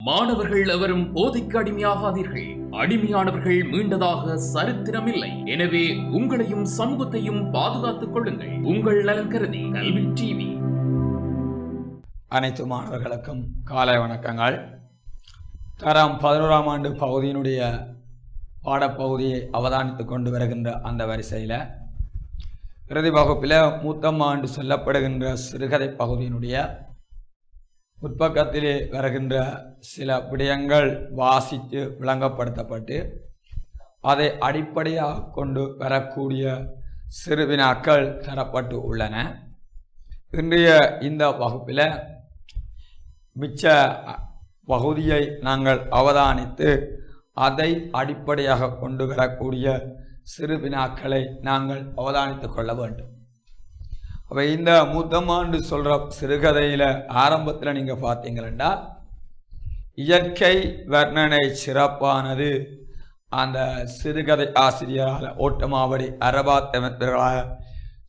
மாணவர்கள் எவரும் போதைக்கு அடிமையாகாதீர்கள். அடிமையானவர்கள் மீண்டதாக சரித்திரமில்லை. எனவே உங்களையும் சமூகத்தையும் பாதுகாத்துக் கொள்ளுங்கள். உங்கள் நலன் கருதி கல்வி டிவி. அனைத்து மாணவர்களுக்கும் காலை வணக்கங்கள். தரம் 11ஆம் ஆண்டு பகுதியினுடைய பாடப்பகுதியை அவதானித்துக் கொண்டு வருகின்ற அந்த வரிசையில் இறுதி வகுப்பில் மூத்தம் ஆண்டு சொல்லப்படுகின்ற சிறுகதை பகுதியினுடைய உட்பக்கத்திலே வருகின்ற சில விடயங்கள் வாசித்து விளங்கப்படுத்தப்பட்டு அதை அடிப்படையாக கொண்டு வரக்கூடிய சிறு வினாக்கள் தரப்பட்டு உள்ளன. இன்றைய இந்த வகுப்பில் மிச்ச பகுதியை நாங்கள் அவதானித்து அதை அடிப்படையாக கொண்டு வரக்கூடிய சிறு வினாக்களை நாங்கள் அவதானித்துக் கொள்ள வேண்டும். அப்போ இந்த மூத்தம் ஆண்டு சொல்கிற சிறுகதையில் ஆரம்பத்தில் நீங்கள் பார்த்தீங்கன்னா இயற்கை வர்ணனை சிறப்பானது அந்த சிறுகதை ஆசிரியரால் ஓட்டமாவடி அரபாத்தவர்களால்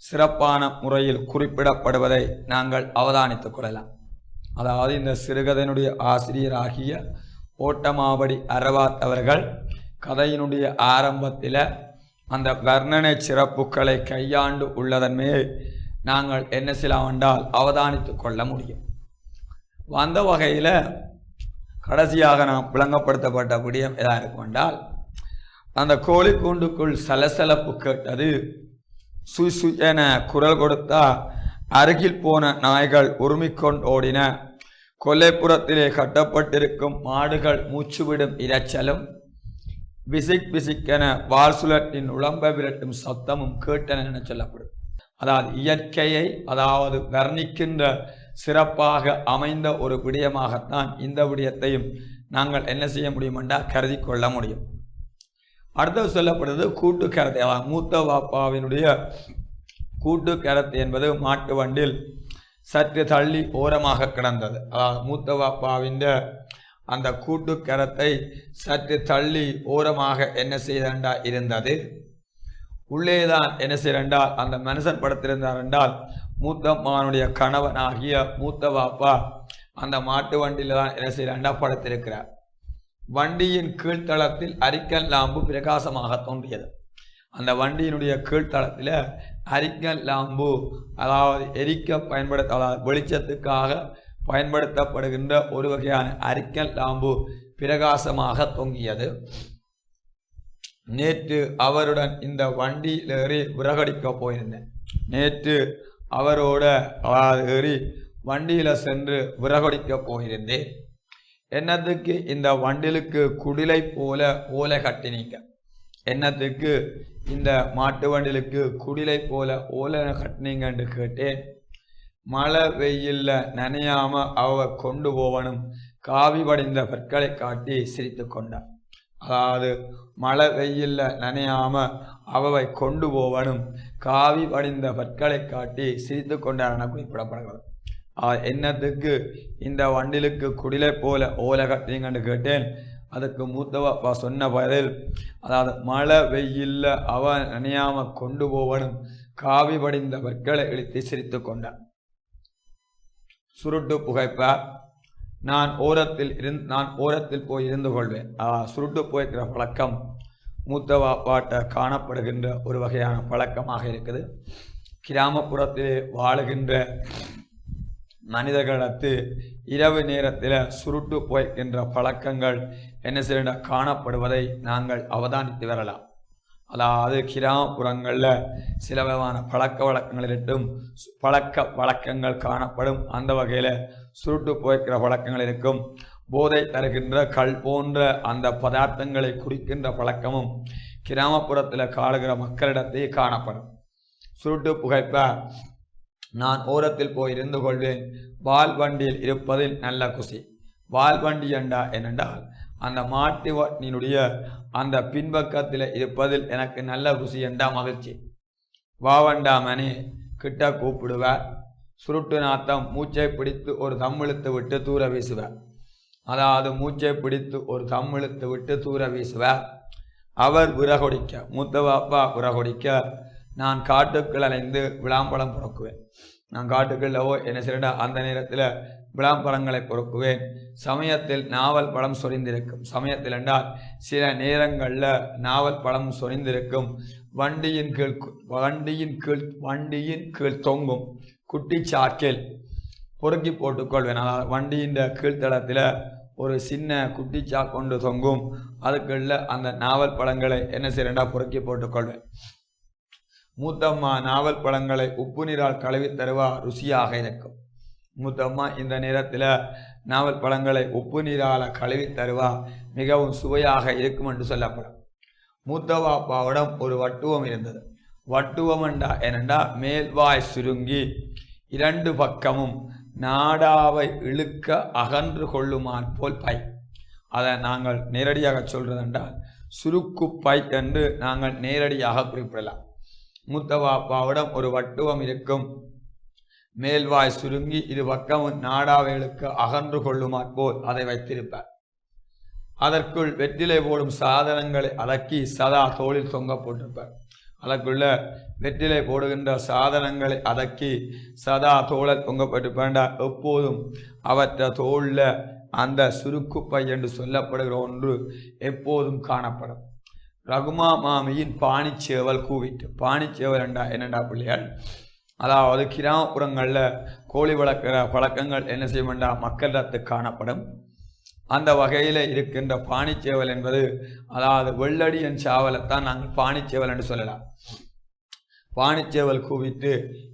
சிறப்பான முறையில் குறிப்பிடப்படுவதை நாங்கள் அவதானித்துக் கொள்ளலாம். அதாவது இந்த சிறுகதையினுடைய ஆசிரியராகிய ஓட்டமாவடி அரபாத் அவர்கள் கதையினுடைய ஆரம்பத்தில் அந்த வர்ணனை சிறப்புகளை கையாண்டு உள்ளதன்மையை நாங்கள் என்ன செய்யலாம் என்றால் அவதானித்து கொள்ள முடியும். அந்த வகையில் கடைசியாக நாம் விளங்கப்படுத்தப்பட்ட விடயம் எதாக இருக்கும் என்றால், அந்த கோழி கூண்டுக்குள் சலசலப்பு கேட்டது. சு என குரல் கொடுத்தா அருகில் போன நாய்கள் உருமிக்கொண்டு ஓடின. கொல்லைப்புறத்திலே கட்டப்பட்டிருக்கும் மாடுகள் மூச்சுவிடும் இரைச்சலும் பிசிக் பிசிக்கென வால் சுழற்றின் உளம்ப விரட்டும் சத்தமும் கேட்டன என சொல்லப்படும். அதாவது இயற்கையை வர்ணிக்கின்ற சிறப்பாக அமைந்த ஒரு விடயமாகத்தான் இந்த விடயத்தையும் நாங்கள் என்ன செய்ய முடியும் என்றால் கருதி கொள்ள முடியும். அடுத்தது சொல்லப்படுவது கூட்டு கரத்தை. மூத்த வாப்பாவினுடைய கூட்டு கரத்து என்பது மாட்டு வண்டில் சற்று தள்ளி ஓரமாக கிடந்தது. மூத்த வாப்பாவின் அந்த கூட்டு கரத்தை சற்று தள்ளி ஓரமாக என்ன செய்தா இருந்தது. உள்ளேதான் என்ன செய்யறால் அந்த மனுஷன் படத்திருந்தார் என்றால் மூத்தம்மானுடைய கணவனாகிய மூத்த வாப்பா அந்த மாட்டு வண்டியில தான் என்ன செய்யறாண்டா படத்திருக்கிறார். வண்டியின் கீழ்த்தளத்தில் அரிக்கல் லாம்பு பிரகாசமாக தோன்றியது. அந்த வண்டியினுடைய கீழ்த்தளத்தில் அரிக்கல் லாம்பு எரிக்க வெளிச்சத்துக்காக பயன்படுத்தப்படுகின்ற ஒரு வகையான அரிக்கல் லாம்பு பிரகாசமாக தொங்கியது. நேற்று அவருடன் இந்த வண்டியில் ஏறி விறகடிக்க போயிருந்தேன். நேற்று அவரோட ஏறி வண்டியில் சென்று விறகடிக்க போயிருந்தேன். என்னத்துக்கு இந்த வண்டிலுக்கு குடிலை போல ஓலை கட்டினீங்க? என்னத்துக்கு இந்த மாட்டு வண்டிலுக்கு குடிலை போல ஓலை கட்டினீங்கன்னு கேட்டேன். மழை வெயில்ல நனையாம அவ கொண்டு போவனும் காவி வடிந்த பற்களை காட்டி சிரித்து கொண்டார். மழை வெயில்ல நனையாம அவை கொண்டு போவனும் காவி வடிந்த பற்களை காட்டி சிரித்து கொண்டார் என குறிப்பிடப்படுகிறது. என்னத்துக்கு இந்த வண்டிலுக்கு குடிலை போல ஓலை கட்டிங்கன்னு கேட்டேன். அதுக்கு மூத்தவப்பா சொன்ன பதில், மழை வெயில்ல அவ நனையாம கொண்டு போவனும் காவி வடிந்த பற்களை இழுத்து சிரித்து கொண்டார். சுருட்டு புகைப்பார். நான் ஓரத்தில் போய் இருந்து கொள்வேன். சுருட்டு புகைக்கிற பழக்கம் மூத்த வாப்பாட்ட காணப்படுகின்ற ஒரு வகையான பழக்கமாக இருக்குது. கிராமப்புறத்திலே வாழுகின்ற மனிதர்களுக்கு இரவு நேரத்தில் சுருட்டு புகைக்கின்ற பழக்கங்கள் என்ன செய்ய காணப்படுவதை நாங்கள் அவதானித்து வரலாம். கிராமப்புறங்களில் சில விதமான பழக்க வழக்கங்களிலும் வழக்கங்கள் காணப்படும். அந்த வகையில் சுருட்டு புகைக்கிற பழக்கங்கள் இருக்கும். போதை தருகின்ற கல் போன்ற அந்த பதார்த்தங்களை குடிக்கின்ற பழக்கமும் கிராமப்புறத்தில் காடுகிற மக்களிடத்தே காணப்படும். சுருட்டு புகைப்ப நான் ஓரத்தில் போய் இருந்து கொள்வேன். வால் வண்டியில் இருப்பதில் நல்ல குசி. வால் வண்டி என்னென்றால் அந்த மாட்டு வண்டியினுடைய அந்த பின்பக்கத்தில் இருப்பதில் எனக்கு நல்ல குசி என்றா மகிழ்ச்சி. வாவண்டாமனே கிட்ட கூப்பிடுவார். சுருட்டு நாத்தம் மூச்சை பிடித்து ஒரு தம்மிழுத்து விட்டு தூர வீசுவார். மூச்சை பிடித்து ஒரு தம்மிழுத்து விட்டு தூர வீசுவார். அவர் விறகொடிக்க, மூத்த வாப்பா விறகொடிக்க, நான் காட்டுக்குள் அலைந்து விளாம்பழம் புறக்குவேன். நான் காட்டுக்குள்ளவோ என்ன செய்யறா அந்த நேரத்தில் விளம்பரங்களை பொறுக்குவேன். சமயத்தில் நாவல் பழம் சொரிந்திருக்கும். சமயத்தில் என்றால் சில நேரங்களில் நாவல் பழம் சொரிந்திருக்கும். வண்டியின் கீழ் தொங்கும் குட்டி சாக்கில் பொறுக்கி போட்டுக்கொள்வேன். அதாவது வண்டியின் கீழ்த்தளத்தில் ஒரு சின்ன குட்டி சாக் கொண்டு தொங்கும். அதுக்குள்ள அந்த நாவல் பழங்களை என்ன செய்யறா பொறுக்கி போட்டுக்கொள்வேன். மூத்தம்மா நாவல் பழங்களை உப்பு நீரால் கழுவி தருவா, ருசியாக இருக்கும். மூத்தம்மா இந்த நேரத்தில் நாவல் பழங்களை உப்பு நீரால் கழுவி தருவா, மிகவும் சுவையாக இருக்கும் என்று சொல்லப்படும். மூத்தவாப்பாவிடம் ஒரு வட்டுவம் இருந்தது. வட்டுவம் என்னென்றா மேல்வாய் சுருங்கி இரண்டு பக்கமும் நாடாவை இழுக்க அகன்று கொள்ளுமான் போல் பை. அதை நாங்கள் நேரடியாக சொல்றதென்றால் சுருக்கு பை என்று நாங்கள் நேரடியாக குறிப்பிடலாம். மூத்தவாப்பாவிடம் ஒரு வட்டுவம் இருக்கும். மேல்வாய் சுருங்கி இரு பக்கமும் நாடாவை இழுக்க அகன்று கொள்ளுமான் போல் அதை வைத்திருப்பார். அதற்குள் வெற்றிலை போடும் சாதனங்களை அடக்கி சதா தோளில் தொங்க போட்டிருப்பார். அதற்குள்ள வெற்றிலை போடுகின்ற சாதனங்களை அடக்கி சதா தோளில் தொங்கப்பட்டிருப்பார். எப்போதும் அவற்றை தோளில் அந்த சுருக்குப்பை என்று சொல்லப்படுகிற ஒன்று எப்போதும் காணப்படும். ரகுமா மாமியின் பாணிச்சேவல் கூவிட்டு. பாணிச்சேவல் என்னண்டா பிள்ளைகள், அதாவது கிராமப்புறங்களில் கோழி வளர்க்கிற பழக்கங்கள் என்ன செய்யண்டா மக்களிடத்து காணப்படும். அந்த வகையில் இருக்கின்ற பாணிச்சேவல் என்பது, அதாவது வெள்ளடியன் சாவலைத்தான் நாங்கள் பாணிச்சேவல் என்று சொல்லலாம். பாணிச்சேவல் கூவிட்டு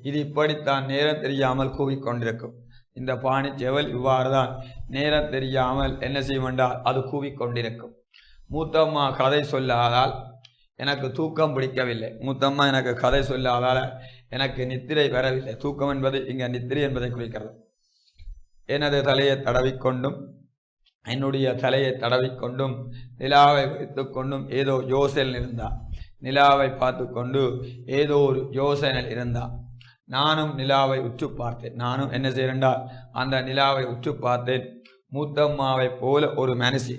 இது இப்படித்தான் நேரம் தெரியாமல் கூவிக்கொண்டிருக்கும். இந்த பாணிச்சேவல் இவ்வாறு தான் நேரம் தெரியாமல் என்ன செய்யமென்றால் அது கூவிக்கொண்டிருக்கும். மூத்தம்மா கதை சொல்லாதால் எனக்கு தூக்கம் பிடிக்கவில்லை. மூத்தம்மா எனக்கு கதை சொல்லாதால் எனக்கு நித்திரை வரவில்லை. தூக்கம் என்பது இங்கே நித்திரை என்பதை குறிக்கிறது. எனது தலையை தடவிக்கொண்டும் என்னுடைய தலையை தடவிக்கொண்டும் நிலாவை வைத்து கொண்டும் ஏதோ யோசனையில் இருந்தார். நிலாவை பார்த்து கொண்டு ஏதோ ஒரு யோசனையில் இருந்தார். நானும் நிலாவை உற்று பார்த்தேன். நானும் என்ன செய்யறேன்டால் அந்த நிலாவை உற்று பார்த்தேன். மூத்தம்மாவை போல ஒரு மனுஷி,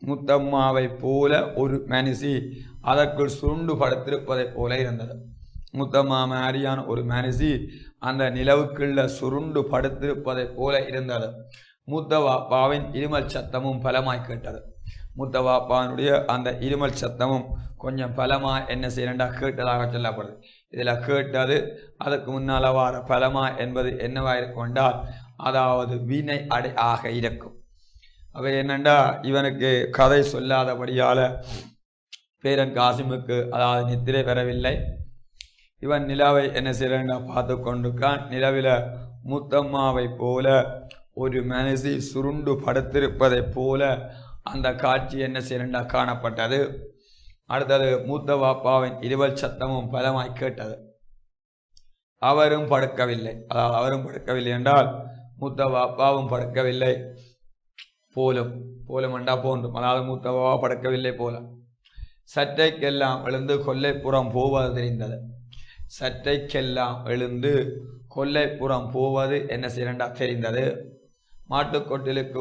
மூத்தம்மாவை போல ஒரு மனுஷி அதற்குள் சுருண்டு படுத்திருப்பதை போல இருந்தது. மூத்தம்மா மாதிரியான ஒரு மனுஷி அந்த நிலவுக்குள்ள சுருண்டு படுத்திருப்பதை போல இருந்தது. மூத்தவாப்பாவின் இருமல் சத்தமும் பலமாய் கேட்டது. மூத்தவாப்பாவினுடைய அந்த இருமல் சத்தமும் கொஞ்சம் பலமா என்ன செய்யறா கேட்டதாக சொல்லப்படுது. இதில் கேட்டது அதுக்கு முன்னால் வார பலமா என்பது என்னவா இருக்கும் என்றால், அதாவது வினை அடை ஆக இருக்கும். அவை என்னண்டா இவனுக்கு கதை சொல்லாதபடியால பேரன் காசிமுக்கு அதாவது நித்திரை வரவில்லை. இவன் நிலாவை என்ன செய்யறா பார்த்து கொண்டிருக்கான். நிலவில மூத்தம்மாவை போல ஒரு மனுஷி சுருண்டு படுத்திருப்பதை போல அந்த காட்சி என்ன செய்யறா காணப்பட்டது. அடுத்தது மூத்தவாப்பாவின் இருவல் சத்தமும் பலமாய் கேட்டது. அவரும் படுக்கவில்லை. அதாவது அவரும் படுக்கவில்லை என்றால் மூத்தவாப்பாவும் படுக்கவில்லை போலும். போலும் என்றா போன்றும், அதாவது மூத்தவாவா படுக்கவில்லை போல. சற்றைக்கெல்லாம் எழுந்து கொல்லைப்புறம் போவது தெரிந்தது. சற்றைக்கெல்லாம் எழுந்து கொல்லைப்புறம் போவது என்ன செய்யறா தெரிந்தது. மாட்டுக்கொட்டிலுக்கு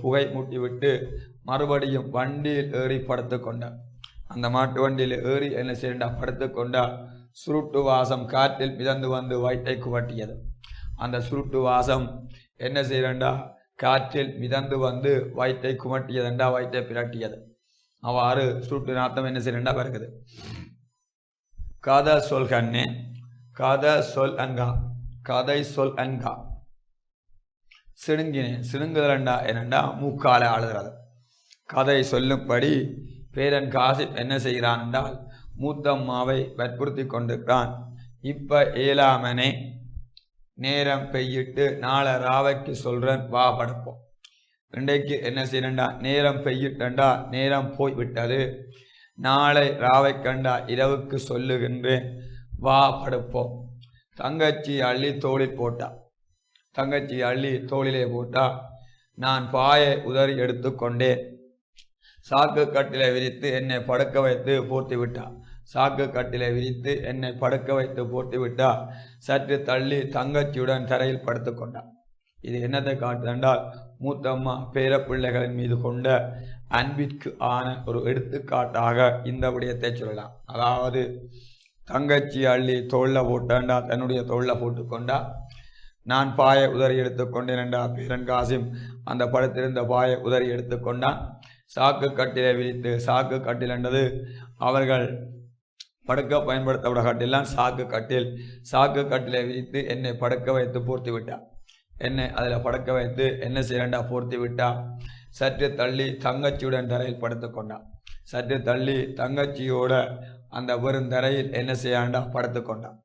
புகை மூட்டிவிட்டு மறுபடியும் வண்டியில் ஏறி படுத்து கொண்டார். அந்த மாட்டு வண்டியில் ஏறி என்ன செய்யறா படுத்து கொண்டார். சுருட்டு வாசம் காற்றில் மிதந்து வந்து வயிற்றை குவட்டியது. அந்த சுருட்டு வாசம் என்ன செய்யறா காற்றில் மிதந்து வந்து வயிற்றை குமட்டியதுண்டா வயிற்றை பிரட்டியது. அவ்வாறு சுருட்டு நாத்தம் என்ன செய்யறா வருகிறது. கதை சொல் கண்ணே, கதை சொல் அன்கா, கதை சொல் அன்கா. சிடுங்கினேன். சிடுங்குதலண்டா என்னண்டா மூக்கால ஆளுகிறது. கதை சொல்லும்படி பேரன் காசிப் என்ன செய்கிறான் என்றால் மூத்தம்மாவை வற்புறுத்தி கொண்டிருக்கிறான். இப்ப ஏழாமனே, நேரம் பெய்யிட்டு நாளை ராவைக்கு சொல்றேன் வா படுப்போம். இன்றைக்கு என்ன செய்யறா நேரம் பெய்யிட்டண்டா நேரம் போய் விட்டது. நாளை ராவை கண்டா இரவுக்கு சொல்லுகின்றேன் வா படுப்போம். தங்கச்சி அள்ளி தோளில் போட்டா. தங்கச்சி அள்ளி தோளிலே போட்டா. நான் பாயை உதறி எடுத்துக்கொண்டேன். சாக்கு கட்டிலை விரித்து என்னை படுக்க வைத்து போட்டு விட்டா. சாக்கு கட்டிலை விரித்து என்னை படுக்க வைத்து போட்டு விட்டா. சற்று தள்ளி தங்கச்சியுடன் தரையில் படுத்து கொண்டா. இது என்னத்தை காட்டுதென்றால் மூத்தம்மா பேரப்பிள்ளைகளின் மீது கொண்ட அன்பிற்கு ஆன ஒரு எடுத்துக்காட்டாக இந்த விடயத்தை சொல்லலாம். அதாவது தங்கச்சி அள்ளி தோளில் போட்டாண்டா, தன்னுடைய தோளில் போட்டுக்கொண்டா. நான் பாயை உதறி எடுத்துக்கொண்டேன் என்றார். பேரன் காசிம் அந்த படுத்திருந்த பாயை உதறி எடுத்துக்கொண்டான். சாக்கு கட்டிலை விரித்து, சாக்கு கட்டில் என்றது அவர்கள் படுக்க பயன்படுத்தப்பட கட்டிலாம் சாக்கு கட்டில். சாக்கு கட்டிலை விரித்து என்னை படுக்க வைத்து பூர்த்தி விட்டார். என்னை அதில் படுக்க வைத்து என்ன செய்யண்டா பூர்த்தி விட்டார். சற்று தள்ளி தங்கச்சியுடன் தரையில் படுத்து கொண்டான். சற்று தள்ளி தங்கச்சியோட அந்த வெறும் தரையில் என்ன செய்யாண்டா படுத்து கொண்டான்.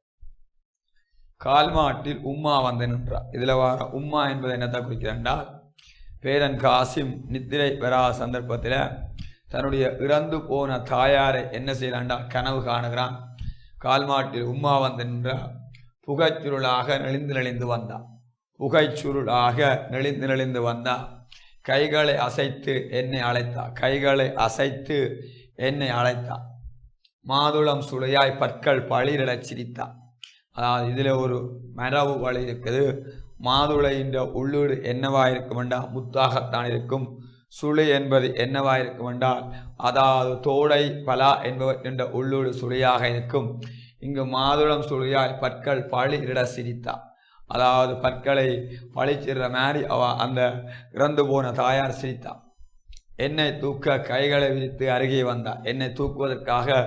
கால்மாட்டில் உம்மா வந்து நின்றார். இதில் வர உம்மா என்பது என்னத்தை குறிக்கிறேன்டால், பேரன் காசிம் நித்திரை பெறா சந்தர்ப்பத்தில் தன்னுடைய இறந்து போன தாயாரை என்ன செய்யலாண்டா கனவு காணுகிறான். கால்மாட்டில் உம்மா வந்து நின்றார். புகைச்சுருளாக நெளிந்து வந்தான். புகைச்சுருளாக நெளிந்து வந்தான். கைகளை அசைத்து என்னை அழைத்தா. கைகளை அசைத்து என்னை அழைத்தா. மாதுளம் சுளையாய் பற்கள் பளிரிட சிரித்தா. அதாவது இதில் ஒரு மரபு வழி இருக்குது. மாதுளையின் உள்ளீடு என்னவாயிருக்கும் என்றால் முத்தாகத்தான் இருக்கும். சுளி என்பது என்னவாயிருக்கும் என்றால் அதாவது தோடை பலா என்பவற்றின் உள்ளீடு சுளியாக இருக்கும். இங்கு மாதுளம் சுளியாய் பற்கள் பளிரிட சிரித்தா. அதாவது பற்களை பழிச்சிடுற மாதிரி அந்த இறந்து போன தாயார் சிரித்தா. என்னை தூக்க கைகளை விரித்து அருகே வந்தா. என்னை தூக்குவதற்காக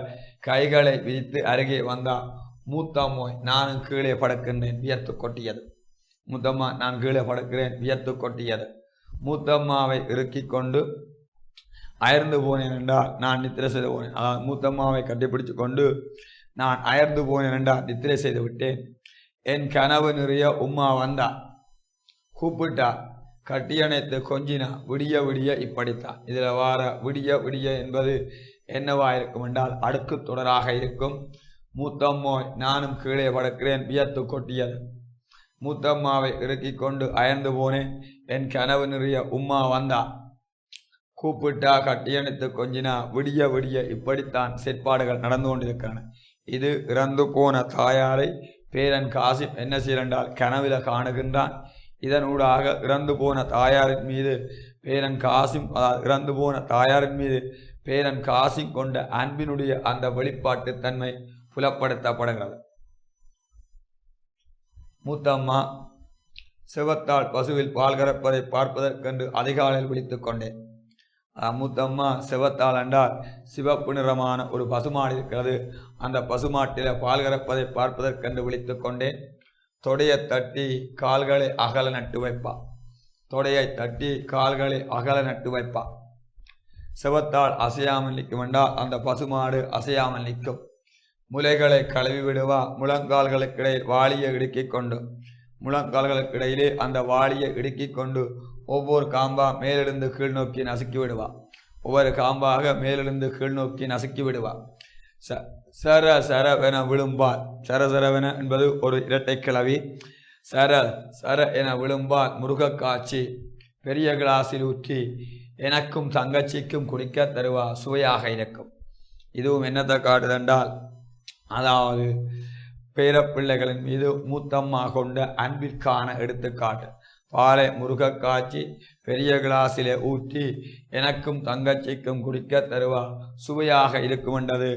கைகளை விரித்து அருகே வந்தா. மூத்தம்மோய் நானும் கீழே படுக்கின்றேன், வியர்த்து கொட்டியது. மூத்தம்மா நான் கீழே படுக்கிறேன், வியர்த்து கொட்டியது. மூத்தம்மாவை இறுக்கி கொண்டு அயர்ந்து போனேன் என்றால் நான் நித்திரை செய்து போனேன். அதாவது மூத்தம்மாவை கட்டிப்பிடிச்சு கொண்டு நான் அயர்ந்து போனேன் என்றால் நித்திரை செய்து விட்டேன். என் கனவு நிறைய உம்மா வந்தா. கூப்பிட்டா. கட்டியணைத்து கொஞ்சினா. விடிய விடிய இப்படித்தான். இதில் வார விடிய விடிய என்பது என்னவாயிருக்கும் என்றால் அடுக்கு தொடராக இருக்கும். மூத்தம்மோய் நானும் கீழே படுக்கிறேன், வியத்து கொட்டியது. மூத்தம்மாவை இறுக்கி கொண்டு அயர்ந்து போனேன். என் கனவு நிறைய உம்மா வந்தா. கூப்பிட்டா. கட்டியணைத்து கொஞ்சினா. விடிய விடிய இப்படித்தான் செயற்பாடுகள் நடந்து கொண்டிருக்கின்றன. இது இறந்து போன தாயாரை பேரன் காசிம் என்ன செய்யறால் கனவில காணுகின்றான். இதனூடாக இறந்து போன தாயாரின் மீது பேரன் காசிம், இறந்து போன தாயாரின் மீது பேரன் காசிம் கொண்ட அன்பினுடைய அந்த வெளிப்பாட்டு தன்மை புலப்படுத்தப்படுகிறது. மூத்தம்மா சிவத்தால் பசுவில் பால் கறப்பதை பார்ப்பதற்கென்று அதிகாலையில் விழித்துக் கொண்டேன். மூத்தம்மா சிவத்தால் என்றால் சிவப்பு நிறமான ஒரு பசுமாடு இருக்கிறது. அந்த பசுமாட்டில் பால் கறப்பதை பார்ப்பதற்கென்று விழித்து கொண்டேன். தொடையை தட்டி கால்களை அகல நட்டு வைப்பா. தொடையை தட்டி கால்களை அகல நட்டு வைப்பா. சிவத்தால் அசையாமல் நிற்கும் என்றால் அந்த பசுமாடு அசையாமல் நிற்கும். முலைகளை கழுவி விடுவா. முழங்கால்களுக்கிடையில் வாளியை இடுக்கிக் கொண்டு முழங்கால்களுக்கிடையிலே அந்த வாளியை இடுக்கிக் கொண்டு ஒவ்வொரு காம்பா மேலிருந்து கீழ் நோக்கி நசுக்கி விடுவா. ஒவ்வொரு காம்பாக மேலிருந்து கீழ் நோக்கி நசுக்கி விடுவா. சர சரவென விழும்பால். சரசரவென என்பது ஒரு இரட்டை கிளவி. சர சர என விழும்பால் முருக காய்ச்சி பெரிய கிளாஸில் ஊற்றி எனக்கும் தங்கச்சிக்கும் குடிக்க தருவா. சுவையாக இருக்கும். இதுவும் என்னத்தை காட்டுதென்றால் அதாவது பேரப்பிள்ளைகளின் மீது மூத்தம்மா கொண்ட அன்பிற்கான எடுத்துக்காட்டு. பாலை முருக காய்ச்சி பெரிய கிளாஸிலே ஊற்றி எனக்கும் தங்கச்சிக்கும் குடிக்க தருவா. சுவையாக இருக்கும் என்றது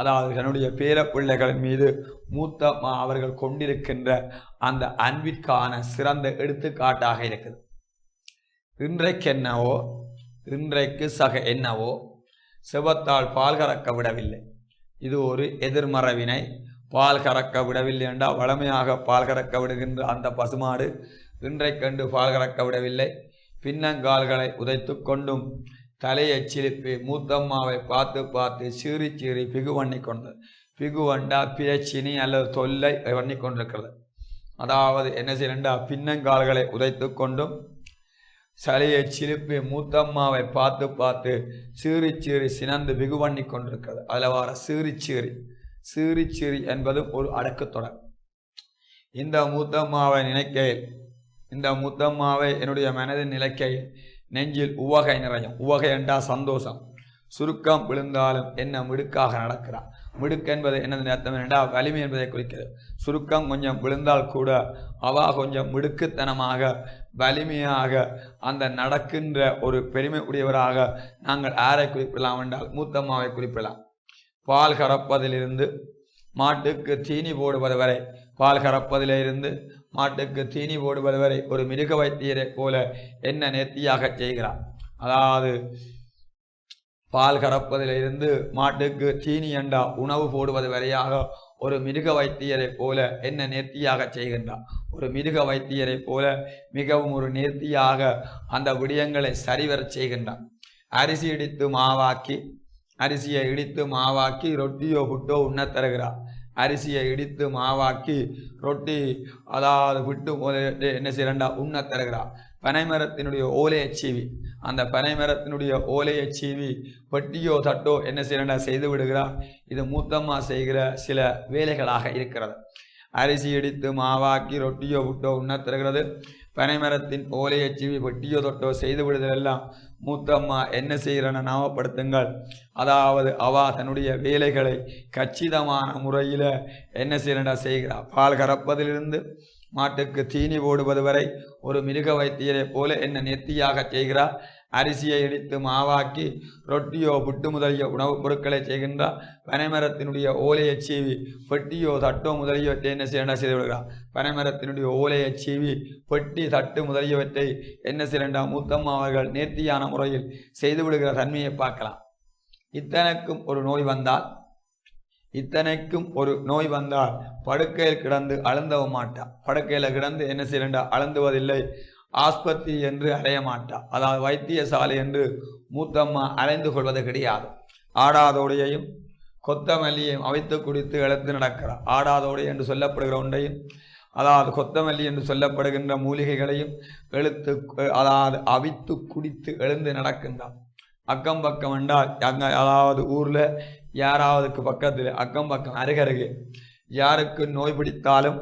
அதாவது தன்னுடைய பேரப்பிள்ளைகளின் மீது மூத்தம்மா அவர்கள் கொண்டிருக்கின்ற அந்த அன்பிற்கான சிறந்த எடுத்துக்காட்டாக இருக்குது. இன்றைக்கு என்னவோ, இன்றைக்கு சக என்னவோ, சிவத்தால் பால் கறக்க விடவில்லை. இது ஒரு எதிர்மறைவினை. பால் கறக்க விடவில்லை என்றால் வளமையாக பால் கறக்க விடுகின்ற அந்த பசுமாடு இன்றைக்கண்டு பால் கறக்க விடவில்லை. பின்னங்கால்களை உதைத்து கொண்டும் தலையை சிலிப்பி மூத்தம்மாவை பார்த்து பார்த்து சீறி சீறி பிகு பண்ணி கொண்டது. பிகு வண்டா பிரச்சினி அல்லது தொல்லை பண்ணி கொண்டிருக்கிறது. அதாவது என்ன செய்யண்டா பின்னங்கால்களை உதைத்து கொண்டும் சலையை சிலிப்பி மூத்தம்மாவை பார்த்து பார்த்து சீறி சீறி சினந்து பிகு பண்ணி கொண்டிருக்கிறது. அதில் வர சீறி சீறி சீறி சீறி என்பது ஒரு அடக்கு தொடர். இந்த மூத்தம்மாவை நினைக்கையில், இந்த மூத்தம்மாவை என்னுடைய மனதின் நிலைக்கையில் நெஞ்சில் உவகை நிறையும். உவகை என்றால் சந்தோஷம். சுருக்கம் விழுந்தாலும் என்ன மிடுக்காக நடக்கிறார். மிடுக்கு என்பது என்னது அர்த்தம் என்றால் வலிமை என்பதை குறிக்கிறது. சுருக்கம் கொஞ்சம் விழுந்தால் கூட அவா கொஞ்சம் மிடுக்குத்தனமாக வலிமையாக அந்த நடக்கின்ற ஒரு பெருமை உடையவராக நாங்கள் யாரை குறிப்பிடலாம் என்றால் மூத்தம்மாவை குறிப்பிடலாம். பால் கறப்பதிலிருந்து மாட்டுக்கு தீனி போடுவது வரை, பால் கறப்பதிலிருந்து மாட்டுக்கு தீனி போடுவது வரை ஒரு மிருக வைத்தியரை போல என்ன நேர்த்தியாக செய்கிறார். அதாவது பால் கறப்பதிலிருந்து மாட்டுக்கு தீனி எண்டா உணவு போடுவது வரையாக ஒரு மிருக வைத்தியரை போல என்ன நேர்த்தியாக செய்கின்றார். ஒரு மிருக வைத்தியரை போல மிகவும் ஒரு நேர்த்தியாக அந்த விடயங்களை சரிவரச் செய்கின்றார். அரிசி இடித்து மாவாக்கி அரிசியை இடித்து மாவாக்கி ரொட்டியோ புட்டோ உண்ண தருகிறார். அரிசியை இடித்து மாவாக்கி ரொட்டி அதாவது விட்டு என்ன செய்யறா உண்ண தருகிறார். பனைமரத்தினுடைய ஓலையை சீவி அந்த பனைமரத்தினுடைய ஓலையை சீவி பெட்டியோ தட்டோ என்ன செய்யறா செய்து விடுகிறார். இது மூத்தம்மா செய்கிற சில வேலைகளாக இருக்கிறது. அரிசி இடித்து மாவாக்கி ரொட்டியோ புட்டோ உண்ண தருகிறது. பனைமரத்தின் ஓலையை சீவி பெட்டியோ தொட்டோ செய்து விடுதலெல்லாம் மூத்தம்மா என்ன செய்கிறன ஞாபகப்படுத்துங்கள். அதாவது அவா தன்னுடைய வேலைகளை கச்சிதமான முறையில் என்ன செய்கிறார். பால் கறப்பதிலிருந்து மாட்டுக்கு தீனி போடுவது வரை ஒரு மிருக வைத்தியரை போல என்ன நெத்தியாக செய்கிறார். அரிசியை இடித்து மாவாக்கி ரொட்டியோ புட்டு முதலிய உணவுப் பொருட்களை செய்கின்றார். பனைமரத்தினுடைய ஓலையை சீவி பெட்டியோ தட்டோ முதலியவற்றை என்ன செய்து விடுகிறார். பனைமரத்தினுடைய ஓலையை சீவி பெட்டி தட்டு முதலியவற்றை என்ன செய்யண்டா மூத்தம்மா அவர்கள் நேர்த்தியான முறையில் செய்து விடுகிற தன்மையை பார்க்கலாம். இத்தனைக்கும் ஒரு நோய் வந்தால் படுக்கையில் கிடந்து அழுந்தவ மாட்டார். படுக்கையில் கிடந்து என்ன செய்யண்டா அழுந்துவதில்லை. ஆஸ்பத்திரி என்று அலைய மாட்டார். அதாவது வைத்தியசாலை என்று மூத்தம்மா அலைந்து கொள்வது கிடையாது. ஆடாதோடையையும் கொத்தமல்லியையும் அவித்து குடித்து எழுத்து நடக்கிறார். ஆடாதோடை என்று சொல்லப்படுகிற ஒன்றையும் அதாவது கொத்தமல்லி என்று சொல்லப்படுகின்ற மூலிகைகளையும் அதாவது அவித்து குடித்து எழுந்து நடக்கின்றார். அக்கம் பக்கம் என்றால் அதாவது ஊரில் யாராவதுக்கு பக்கத்தில் அக்கம் பக்கம் அருகருகே யாருக்கு நோய் பிடித்தாலும்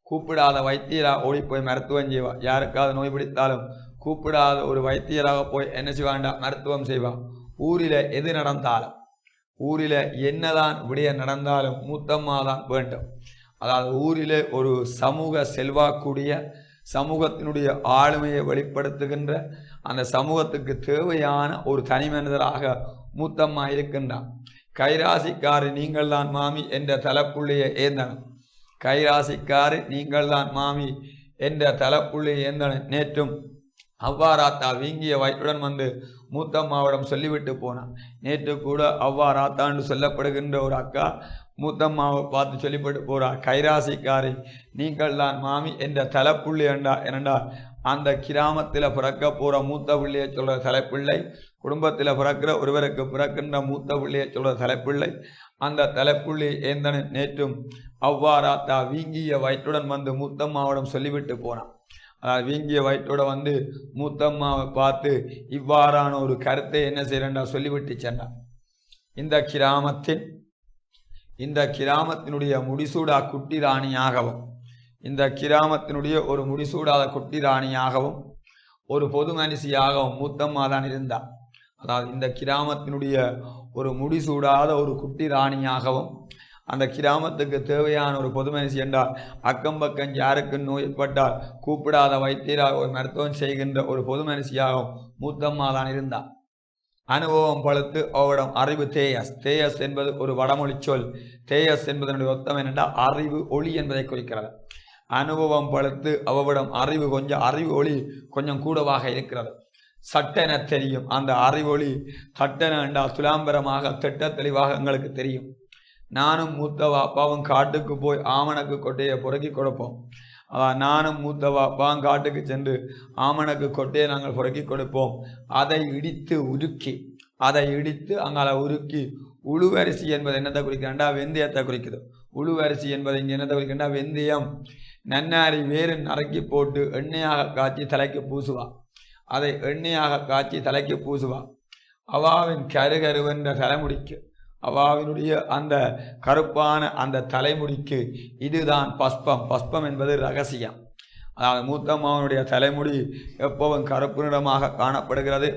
கூப்பிடாத வைத்தியராக ஓடி போய் மருத்துவம் செய்வா. யாருக்காவது நோய் பிடித்தாலும் கூப்பிடாத ஒரு வைத்தியராக போய் என்ன செய்வாண்டா மருத்துவம் செய்வா. ஊரில் எது நடந்தாலும் ஊரில் என்னதான் விடய நடந்தாலும் மூத்தம்மா தான் வேண்டும். அதாவது ஊரில் ஒரு சமூக செல்வாக்குடைய சமூகத்தினுடைய ஆளுமையை வெளிப்படுத்துகின்ற அந்த சமூகத்துக்கு தேவையான ஒரு தனி மனிதராக மூத்தம்மா இருக்கின்றான். கைராசிக்காரி நீங்கள் தான் மாமி என்ற தலைப்புள்ளையை ஏந்தனம். கைராசிக்காரி நீங்கள் தான் மாமி என்ற தலைப்புள்ளையை ஏந்தன. நேற்றும் அவ்வாறாத்தா வீங்கிய வயிற்றுடன் வந்து மூத்தம்மாவிடம் சொல்லிவிட்டு போனான். நேற்று கூட அவ்வாறாத்தான்னு சொல்லப்படுகின்ற ஒரு அக்கா மூத்தம்மாவை பார்த்து சொல்லிவிட்டு போறார். கைராசிக்காரி நீங்கள் தான் மாமி என்ற தலைப்புள்ளி என்றால் அந்த கிராமத்தில் பிறக்க போகிற மூத்த பிள்ளையை சொல்கிற தலைப்பிள்ளை, குடும்பத்தில் பிறக்கிற ஒருவருக்கு பிறக்கின்ற மூத்த பிள்ளையை சொல்கிற தலைப்பிள்ளை. அந்த தலைப்புள்ளி ஏந்தன நேற்றும் அவ்வாறாத்தா வீங்கிய வயிற்றுடன் வந்து மூத்தம்மாவிடம் சொல்லிவிட்டு போனான். அதாவது வீங்கிய வயிற்றோட வந்து மூத்தம்மாவை பார்த்து இவ்வாறான ஒரு கருத்தை என்ன செய்யறா சொல்லிவிட்டு சென்றான். இந்த கிராமத்தினுடைய முடிசூடா குட்டி ராணியாகவும் இந்த கிராமத்தினுடைய ஒரு முடிசூடாத குட்டி ராணியாகவும் ஒரு பொது மனுஷியாகவும் மூத்தம்மா தான் இருந்தார். அதாவது இந்த கிராமத்தினுடைய ஒரு முடிசூடாத ஒரு குட்டி ராணியாகவும் அந்த கிராமத்துக்கு தேவையான ஒரு பொது மனுஷி என்றால் அக்கம் பக்கம் யாருக்கு நோய்பட்டால் கூப்பிடாத வைத்தியராக ஒரு மருத்துவம் செய்கின்ற ஒரு பொது மனுஷியாகவும் மூத்தம்மா தான் இருந்தார். அனுபவம் பழுத்து அவரிடம் அறிவு தேயஸ். தேயஸ் என்பது ஒரு வடமொழி சொல். தேயஸ் என்பதனுடைய ஒத்தம் என்னென்றால் அறிவு ஒளி என்பதை குறிக்கிறது. அனுபவம் பழுத்து அவரிடம் அறிவு ஒளி கொஞ்சம் கூடவாக இருக்கிறது. சட்டென தெரியும். அந்த அறிவொளி சட்டென என்றால் துலாம்பரமாக திட்ட தெளிவாக எங்களுக்கு தெரியும். நானும் மூத்தவா அப்பாவும் காட்டுக்கு போய் ஆமணக்கு கொட்டையை புறக்கி கொடுப்போம். நானும் மூத்தவா அப்பாவும் காட்டுக்கு சென்று ஆமணக்கு கொட்டையை நாங்கள் புறக்கி கொடுப்போம். அதை இடித்து அங்கால உருக்கி உழுவரிசி என்பது என்னத்தை குறிக்கிறா வெந்தயத்தை குறிக்குது. உழுவரிசி என்பது இங்கே என்னத்தை குறிக்கிறா வெந்தயம். நன்னாரி வேறு நறுக்கி போட்டு எண்ணெயாக காய்ச்சி தலைக்கு பூசுவா. அதை எண்ணெயாக காய்ச்சி தலைக்கு பூசுவா. அவாவின் கருகருவென்ற தலைமுடிக்கு அவாவினுடைய அந்த கருப்பான அந்த தலைமுடிக்கு இதுதான் பஸ்பம். பஸ்பம் என்பது ரகசியம். அதாவது மூத்தம்மாவனுடைய தலைமுடி எப்பவும் கருப்பு நிறமாக காணப்படுகிறது.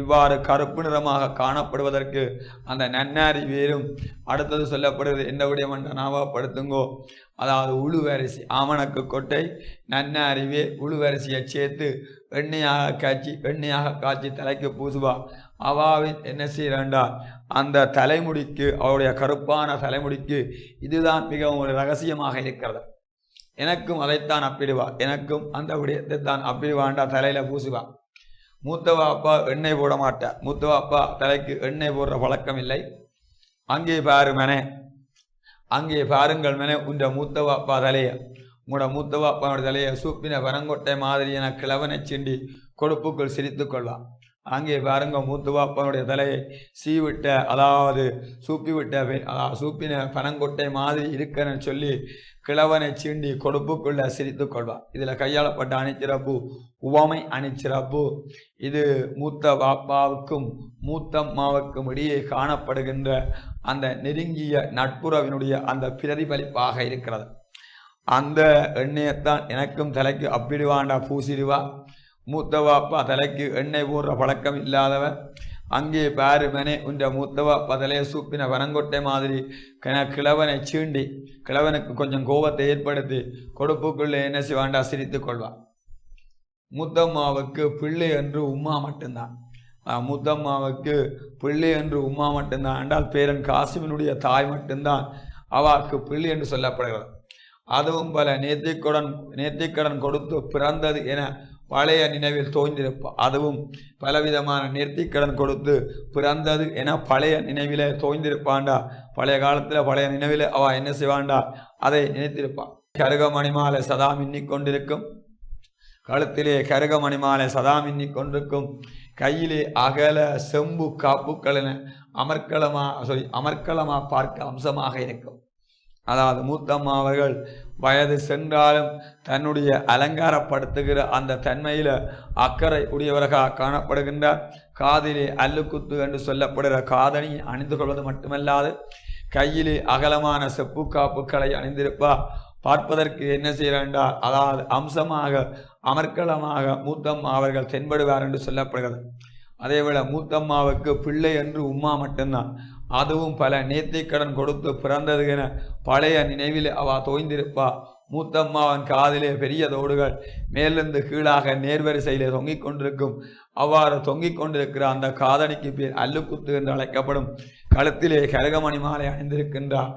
இவ்வாறு கருப்பு நிறமாக காணப்படுவதற்கு அந்த நன்னாரி வேரும் அடுத்தது சொல்லப்படுகிறது என்ன விடயம் என்ற ஞாபகப்படுத்துங்கோ. அதாவது உழுவரிசி ஆமணக்கு கொட்டை நன்னாரி வேர் உழுவரிசியை சேர்த்து எண்ணெயாக காய்ச்சி தலைக்கு பூசுவா. அவாவின் என்ன செய்யறா அந்த தலைமுடிக்கு அவருடைய கருப்பான தலைமுடிக்கு இதுதான் மிகவும் ஒரு ரகசியமாக இருக்கிறது. எனக்கும் அதைத்தான் அப்பிடுவா, எனக்கும் அந்த விடயத்தை தான் அப்பிடுவான்டா தலையில பூசுவா. மூத்தவா அப்பா எண்ணெய் போட மாட்டார். மூத்தவா அப்பா தலைக்கு எண்ணெய் போடுற பழக்கம் இல்லை. அங்கே பாரு மனே, அங்கே பாருங்கள் மனே, உன்ற மூத்தவா அப்பா தலைய, உங்களோட மூத்தவா அப்பாவோட தலைய சூப்பின பரங்கொட்டை மாதிரி என கிழவனை சிண்டி கொடுப்புக்குள் சிரித்து கொள்வான். அங்கே பாருங்க மூத்தவா அப்பாவுடைய தலையை சீவிட்ட, அதாவது சூப்பின பனங்கொட்டை மாதிரி இருக்கன்னு சொல்லி கிழவனை சீண்டி கொடுப்புக்குள்ள சிரித்து கொள்வார். இதில் கையாளப்பட்ட அணிச்சிறப்பு உவமை அணிச்சிறப்பு. இது மூத்த பாப்பாவுக்கும் மூத்தம்மாவுக்கும் இடையே காணப்படுகின்ற அந்த நெருங்கிய நட்புறவினுடைய அந்த பிரதிபலிப்பாக இருக்கிறது. அந்த எண்ணெயைத்தான் எனக்கும் தலைக்கு அப்பிடுவாண்டா பூசிடுவா. மூத்தவாப்பா தலைக்கு எண்ணெய் போடுற பழக்கம் இல்லாதவன். அங்கே பாரு மனே, உன்ற மூத்தவாப்பா தலையை சூப்பின வனங்கொட்டை மாதிரி கிழவனை சீண்டி கிழவனுக்கு கொஞ்சம் கோபத்தை ஏற்படுத்தி கொடுப்புக்குள்ளே என்ன செய்வாண்டா சிரித்து கொள்வான். மூத்தம்மாவுக்கு பிள்ளை என்று உம்மா மட்டும்தான். மூத்தம்மாவுக்கு பிள்ளை என்று உம்மா மட்டும்தான் என்றால் பேரன் காசிமினுடைய தாய் மட்டும்தான் அவருக்கு பிள்ளை என்று சொல்லப்படுகிறது. அதுவும் பல நேர்த்திக்கடன் கொடுத்து பிறந்தது என பழைய நினைவில் தோய்ந்திருப்பான். அதுவும் பலவிதமான நேர்த்திக்கடன் கொடுத்து பிறந்தது என பழைய நினைவிலே தோய்ந்திருப்பான்டா. பழைய காலத்தில் பழைய நினைவில் அவ என்ன செய்வான்டா அதை நினைத்திருப்பான். கருகமணிமாலை சதா மின்னிக் கொண்டிருக்கும், கழுத்திலே கருகமணிமாலை சதா மின்னிக் கொண்டிருக்கும், கையிலே அகல செம்பு காப்புக்கள் என அமர்க்கலமா பார்க்க அம்சமாக இருக்கும். அதாவது மூத்தம்மா அவர்கள் வயது சென்றாலும் தன்னுடைய அலங்காரப்படுத்துகிற அந்த தன்மையில அக்கறை உடையவராக காணப்படுகின்றார். காதிலே அல்லுக்குத்து என்று சொல்லப்படுகிற காதணி அணிந்து கொள்வது மட்டுமல்லாது கையிலே அகலமான செப்பு காப்புக்களை அணிந்திருப்பார். பார்ப்பதற்கு என்ன செய்கிறார், அதாவது அம்சமாக அமர்க்கலமாக மூத்தம்மா அவர்கள் தென்படுவார் என்று சொல்லப்படுகிறது. அதேவேளை மூத்தம்மாவுக்கு பிள்ளை என்று உம்மா மட்டும்தான். அதுவும் பல நேர்த்திக்கடன் கொடுத்து பிறந்தது என பழைய நினைவில் அவ தோய்ந்திருப்பா. மூத்தம்மாவின் காதிலே பெரிய தோடுகள் மேலிருந்து கீழாக நேர்வரிசையிலே தொங்கிக் கொண்டிருக்கும். அவ்வாறு தொங்கிக் கொண்டிருக்கிற அந்த காதணிக்கு பேர் அல்லுக்குத்து என்று அழைக்கப்படும். கழுத்திலே கருகமணி மாலை அணிந்திருக்கின்றார்.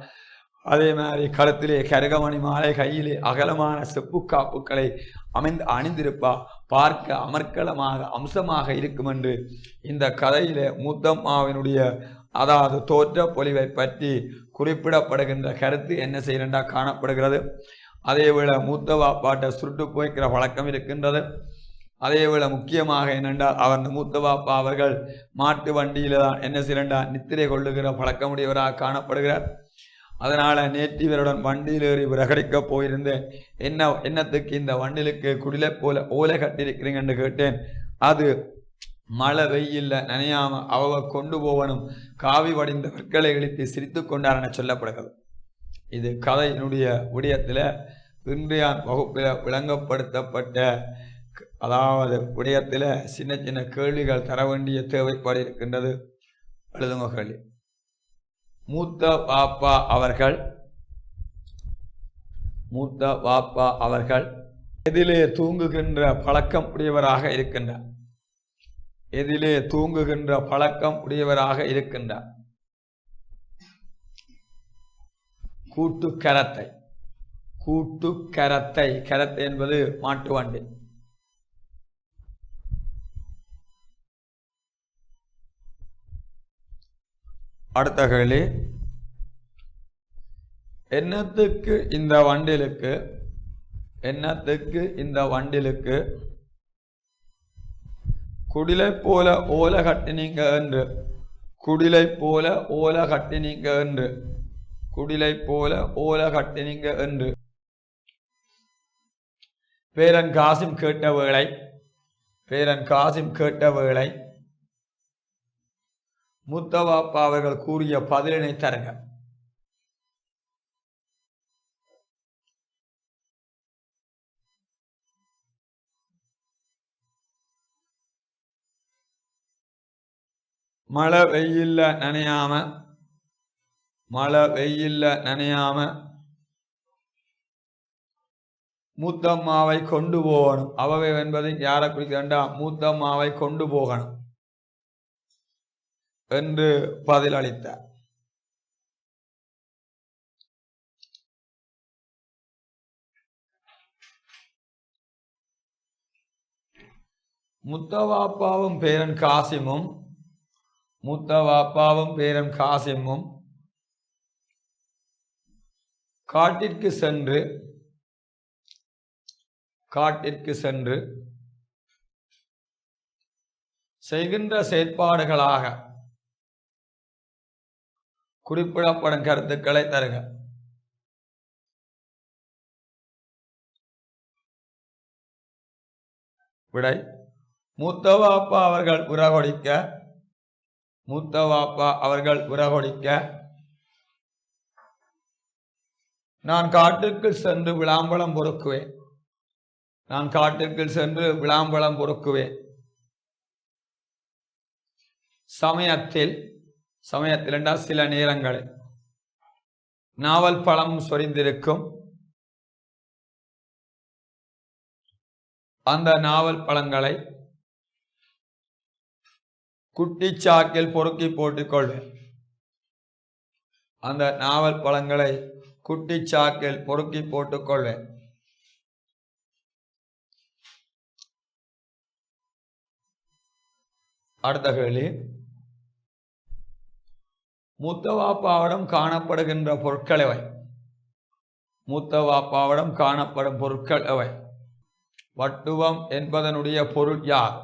அதே மாதிரி கழுத்திலே கருகமணி மாலை, கையிலே அகலமான செப்பு காப்புக்களை அணிந்திருப்பா. பார்க்க அமர்க்கலமாக அம்சமாக இருக்கும் என்று இந்த கதையிலே மூத்தம்மாவினுடைய அதாவது தோற்ற பொலிவை பற்றி குறிப்பிடப்படுகின்ற கருத்து என்ன செய்யறா காணப்படுகிறது. அதேவேளை மூத்தவா பாட்டை சுருட்டு போய்க்கிற பழக்கம் இருக்கின்றது. அதேவேளை முக்கியமாக என்னென்றால் அவர் மூத்தவாப்பா அவர்கள் மாட்டு வண்டியில தான் என்ன செய்யறா நித்திரை கொள்ளுகிற பழக்கமுடையவராக காணப்படுகிறார். அதனால நேற்றிவருடன் வண்டியில் ஏறி விரகடிக்க போயிருந்தேன். என்னத்துக்கு இந்த வண்டிலுக்கு குடிலை போல ஓலை கட்டியிருக்கிறீங்கன்னு கேட்டேன். அது மழை வெயில்ல நனையாம அவ கொண்டு போவனும் காவி வடிந்த கற்களை இழுத்து சிரித்து கொண்டார் என சொல்லப்படுகிறது. இது கதையினுடைய விடயத்தில் இன்றைய வகுப்பில் விளங்கப்படுத்தப்பட்ட அதாவது விடயத்தில் சின்ன சின்ன கேள்விகள் தர வேண்டிய தேவைப்பாடு இருக்கின்றது. எழுதுங்க கேள்வி. மூத்த பாப்பா அவர்கள் எதிலே தூங்குகின்ற பழக்கம் உடையவராக இருக்கின்றார். எதிலே தூங்குகின்ற பழக்கம் உடையவராக இருக்கின்றார். கூட்டுக்கரத்தை கரத்தை என்பது மாட்டு வண்டி. அடுத்த கேள்வி, என்னத்துக்கு இந்த வண்டிலுக்கு குடிலை போல ஓலை கட்டினீங்க என்று பேரன் காசிம் கேட்ட வேளை மூத்தவாப்பா அவர்கள் கூறிய பதிலினை தருங்க. மழை வெயில்ல நனையாம மூத்தம்மாவை கொண்டு போகணும். அவவை என்பதை யாரை குறிக்கிறா, மூத்தம்மாவை கொண்டு போகணும் என்று பதிலளித்தார். முத்தவாப்பாவும் பேரன் காசிமும் காட்டிற்கு சென்று செய்கின்ற செயற்பாடுகளாக குறிப்பிடப்படும் கருத்துக்களை தருக. விடை: மூத்தவாப்பா அவர்கள் உரகொடிக்க நான் காட்டிற்குள் சென்று விளாம்பழம் பொறுக்குவேன். சமயத்தில் என்றால் சில நேரங்களில் நாவல் பழம் சொரிந்திருக்கும். அந்த நாவல் பழங்களை குட்டி சாக்கில் பொறுக்கி போட்டுக்கொள்வேன். அடுத்த கேள்வி: மூத்தவாப்பாவிடம் காணப்படுகின்ற பொருட்கள் எவை? வட்டுவம் என்பதனுடைய பொருள் யார்?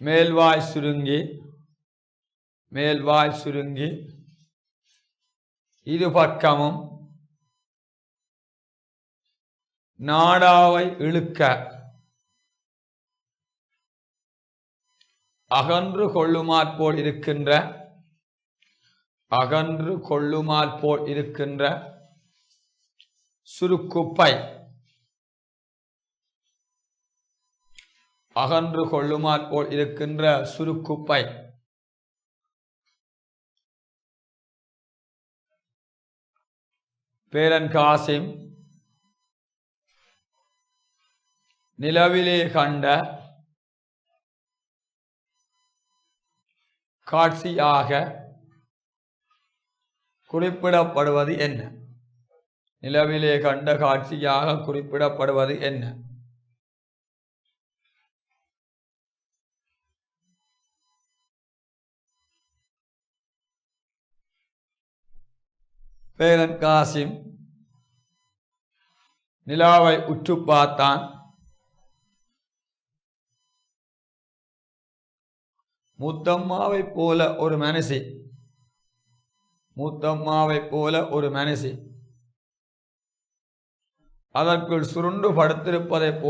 மேல்வாய் சுருங்கி இரு பக்கமும் நாடாவை இழுக்க அகன்று கொள்ளுமாற் போல் இருக்கின்ற சுருக்குப்பை. பேரன் காசிம் நிலவிலே கண்ட காட்சியாக குறிப்பிடப்படுவது என்ன? பேரன் காசிம் நிலாவை உற்று பார்த்தான். மூத்தம்மாவைப் போல ஒரு மனசி அதற்குள் சுருண்டு படுத்திருப்பதைப்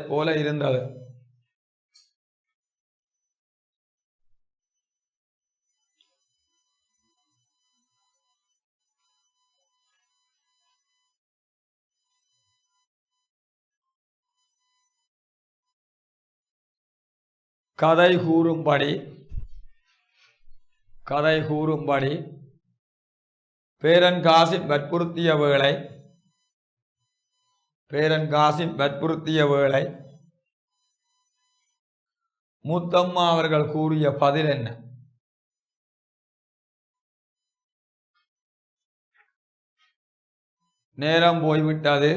போல இருந்தது. கதை கூறும்படி பேரன் காசிம் வற்புறுத்திய வேளை மூத்தம்மா அவர்கள் கூறிய பதில் என்ன? நேரம் போய்விட்டது,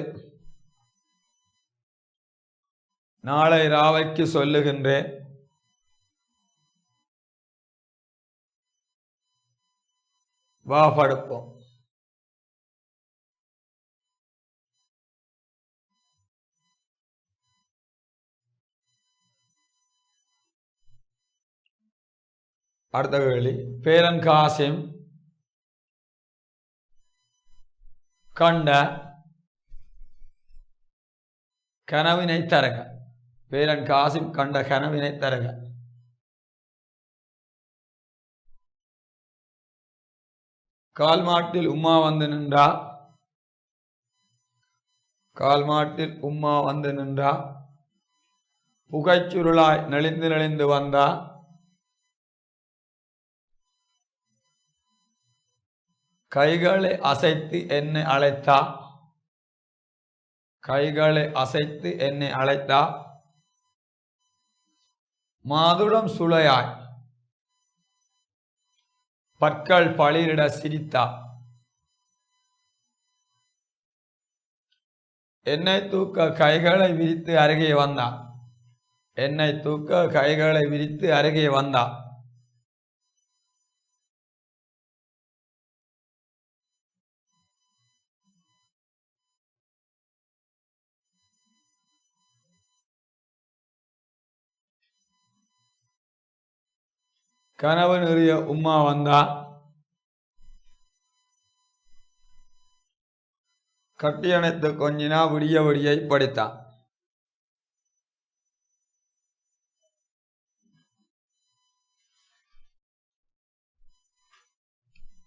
நாளை ராவைக்கு சொல்லுகின்றேன். வா படுப்போம். அடுத்த கேள்வி: பேரன் காசிம் கண்ட கனவினை தருக. கால்மாட்டில் உம்மா வந்து நின்றா புகைச்சுருளாய் நெளிந்து வந்தா கைகளை அசைத்து என்னை அழைத்தா மாதுளம் சுளையாய் பற்கள் பளிரிட சிரித்தா. என்னை தூக்க கைகளை விரித்து அருகே வந்தான். என்னை தூக்க கைகளை விரித்து அருகே வந்தான். கனவு நிறைய உம்மா வந்தா. கட்டியணைத்து கொஞ்சினா விடிய விடியை படித்தான்.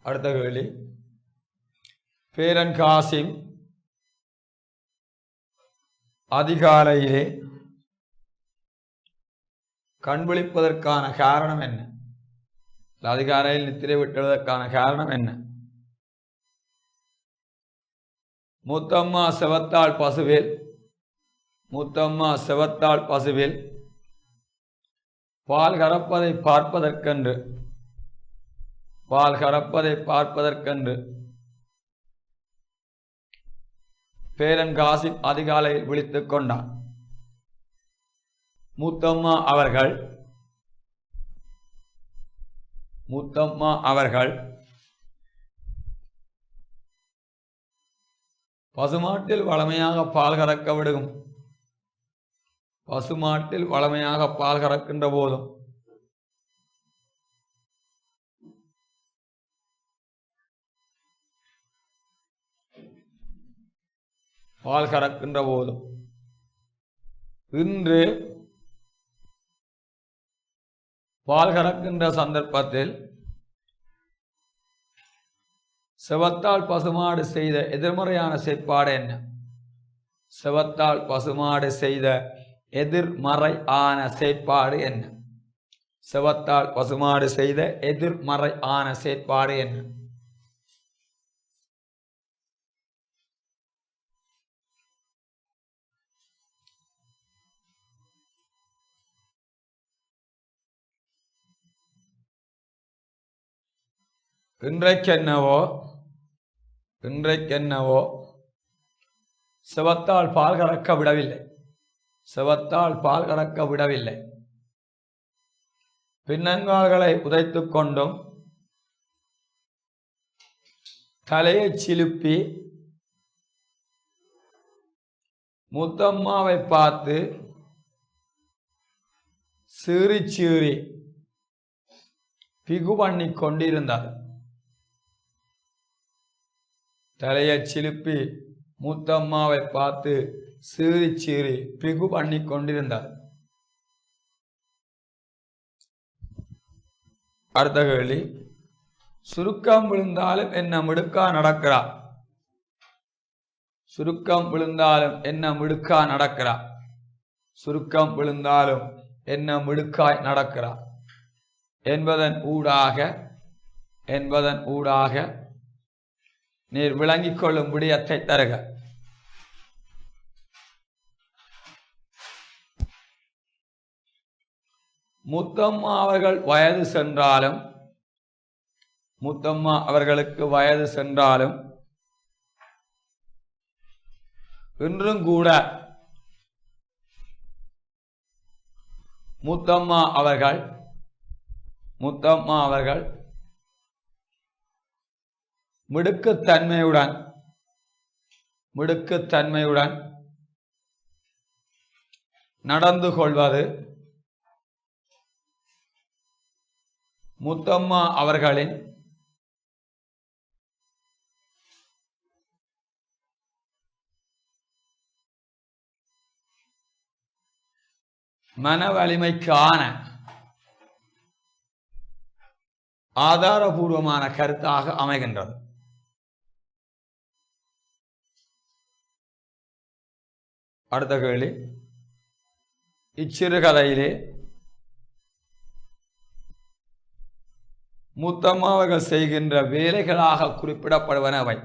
அடுத்த கேள்வி. பேரன் காசிம் அதிகாலையிலே கண்விழிப்பதற்கான காரணம் என்ன? அதிகாலையில் நித்திரை விட்டுவதற்கான காரணம் என்ன? மூத்தம்மா செவத்தாள் பசுவேல். மூத்தம்மா செவத்தாள் பசுவேல் பால் கறப்பதை பார்ப்பதற்கென்று பால் கறப்பதை பார்ப்பதற்கென்று பேரன் காசிம் அதிகாலையில் விழித்துக் கொண்டான். மூத்தம்மா அவர்கள் பசுமாட்டில் வளமையாக பால் கறக்க விடுகும். பசுமாட்டில் வளமையாக பால் கறக்கின்ற போதும் பால் கறக்கின்ற போதும் இன்று பால் கறக்கின்ற சந்தர்ப்பத்தில் செவத்தாள் பசுமாடு செய்த எதிர்மறையான செயற்பாடு என்ன? செவத்தாள் பசுமாடு செய்த எதிர்மறையான செயற்பாடு என்ன? செவத்தாள் பசுமாடு செய்த எதிர்மறையான செயற்பாடு என்ன? இன்றைக்கென்னவோ செவத்தால் பால் கறக்க விடவில்லை. செவத்தால் பால் கறக்க விடவில்லை. பின்னங்கால்களை உதைத்துக் கொண்டும் தலையை சிலுப்பி முத்தம்மாவை பார்த்து சீறி சீறி பிகு பண்ணி கொண்டிருந்தார். தலையை சிலுப்பி மூத்தம்மாவை பார்த்து சீறி சீறி பிகு பண்ணி கொண்டிருந்தார். அடுத்த கேள்வி. சுருக்கம் விழுந்தாலும் என்ன மிடுக்கா நடக்கிறா? சுருக்கம் விழுந்தாலும் என்ன மிடுக்கா நடக்கிறா? சுருக்கம் விழுந்தாலும் என்ன மிடுக்காய் நடக்கிறா என்பதன் ஊடாக நீர் விளங்கிக் கொள்ளும் விடயத்தை தருக. முத்தம்மா அவர்கள் வயது சென்றாலும் முத்தம்மா அவர்களுக்கு வயது சென்றாலும் இன்றும் கூட முத்தம்மா அவர்கள் மிடுக்குத்தன்மையுடன் நடந்து கொள்வது முத்தம்மா அவர்களின் மன வலிமைக்கான ஆதாரபூர்வமான கருத்தாக அமைகின்றது. அடுத்த கேள்வி. இச்சிறுகதையிலே மூத்தம்மா அவர்கள் செய்கின்ற வேலைகளாக குறிப்பிடப்படுவன அவை.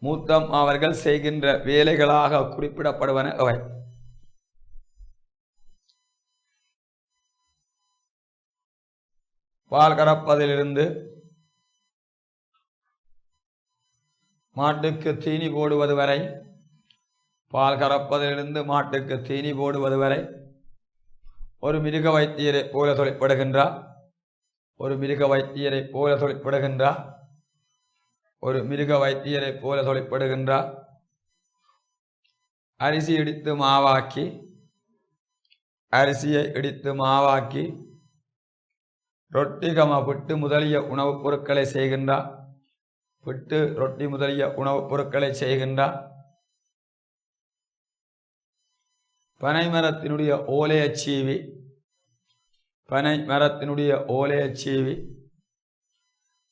மூத்தம்மா அவர்கள் செய்கின்ற வேலைகளாக குறிப்பிடப்படுவன அவை. பால் கறப்பதிலிருந்து மாட்டுக்கு தீனி போடுவது வரை, பால் கறப்பதிலிருந்து மாட்டுக்கு தீனி போடுவது வரை ஒரு மிருக வைத்தியரை போல தொழிற்படுகின்றார். ஒரு மிருக வைத்தியரை போல தொழிற்படுகின்றார். ஒரு மிருக வைத்தியரை போல தொழிற்படுகின்றார். அரிசி இடித்து மாவாக்கி அரிசியை இடித்து மாவாக்கி ரொட்டி கம புட்டு முதலிய உணவுப் பொருட்களை செய்கின்றார். புட்டு ரொட்டி முதலிய உணவுப் பொருட்களை செய்கின்றார். பனை மரத்தினுடைய ஓலையச்சீவி பனை மரத்தினுடைய ஓலையச்சீவி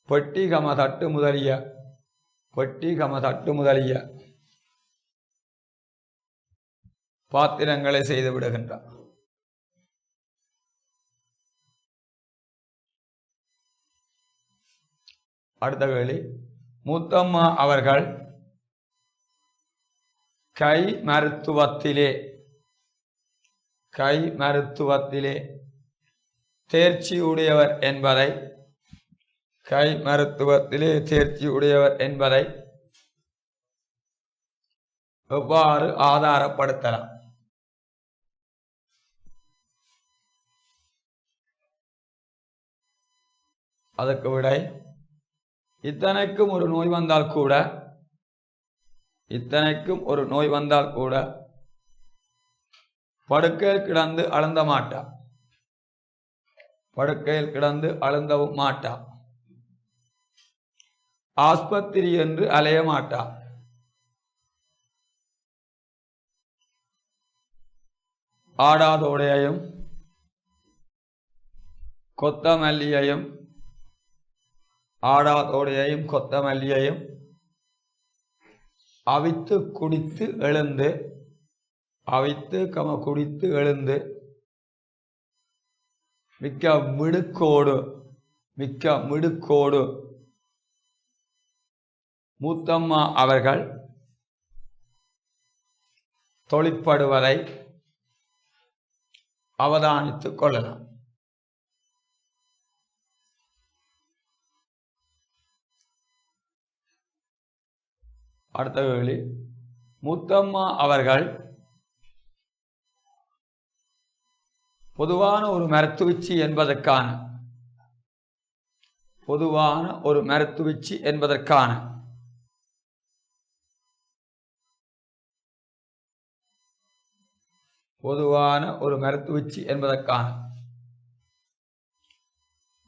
பொட்டி கம தட்டு முதலிய பாத்திரங்களை செய்து விடுகின்றார். அடுத்த கேள்வி, மூத்தம்மா அவர்கள் கை மருத்துவத்திலே தேர்ச்சி உடையவர் என்பதை எவ்வாறு ஆதாரப்படுத்தலாம்? அதற்கு விடை, இத்தனைக்கும் ஒரு நோய் வந்தால் கூட படுக்கையில் கிடந்து அழுந்தவும் மாட்டா. ஆஸ்பத்திரி என்று அலைய மாட்டா. ஆடாதோடையையும் கொத்தமல்லியையும் அவித்து குடித்து எழுந்து மிக்க மிடுக்கோடு மூத்தம்மா அவர்கள் தொழிற்படுவதை அவதானித்துக் கொள்ளலாம். அடுத்த கேள்வி, மூத்தம்மா அவர்கள் பொதுவான ஒரு மருத்துவச்சி என்பதற்கான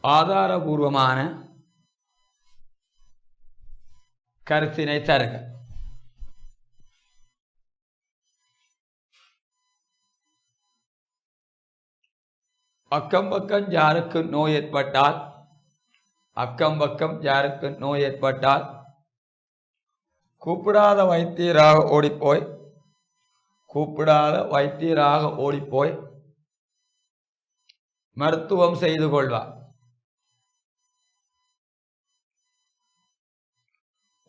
ஆதாரபூர்வமான கருத்தினை தருக. அக்கம்பக்கம் யாருக்கு நோய் ஏற்பட்டால் கூப்பிடாத வைத்தியராக ஓடிப்போய் மருத்துவம் செய்து கொள்வார்.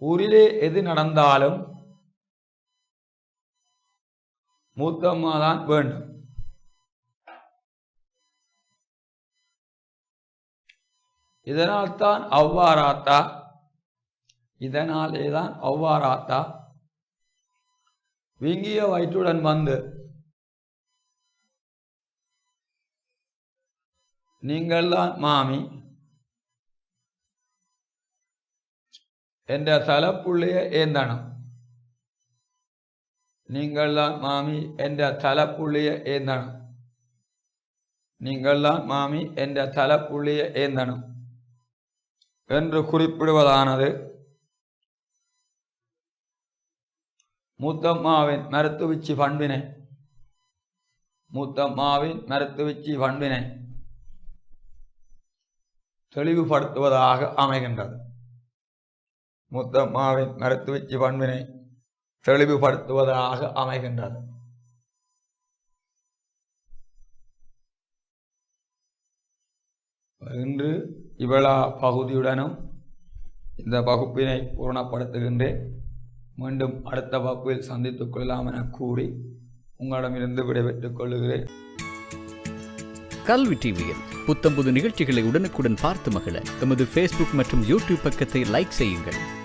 ஊரிலே எது நடந்தாலும் மூத்தம்மா தான் வேண்டும். இதனாலேதான் அவ்வாறாத்தா வீங்கிய வயிற்றுடன் வந்து நீங்கள்தான் மாமி என்ற தலப்புள்ளைய ஏந்தனம். நீங்கள்தான் மாமி என்ற தலப்புள்ளைய ஏந்தனம் என்று குறிப்பிடுவதானது மூத்தம்மாவின் மருத்துவச்சி பண்பினை தெளிவுபடுத்துவதாக அமைகின்றது. மூத்தம்மாவின் மருத்துவச்சி பண்பினை தெளிவுபடுத்துவதாக அமைகின்றது. இன்று இவளா பகுதியுடனும் இந்த வகுப்பினை பூரணப்படுத்துகின்றேன். மீண்டும் அடுத்த வகுப்பில் சந்தித்துக் கொள்ளலாம் என கூறி உங்களிடமிருந்து விடைபெற்றுக் கொள்ளுகிறேன். கல்வி டிவியில் புத்தம்புது நிகழ்ச்சிகளை உடனுக்குடன் பார்த்து மகிழ எமது ஃபேஸ்புக் மற்றும் யூடியூப் பக்கத்தை லைக் செய்யுங்கள்.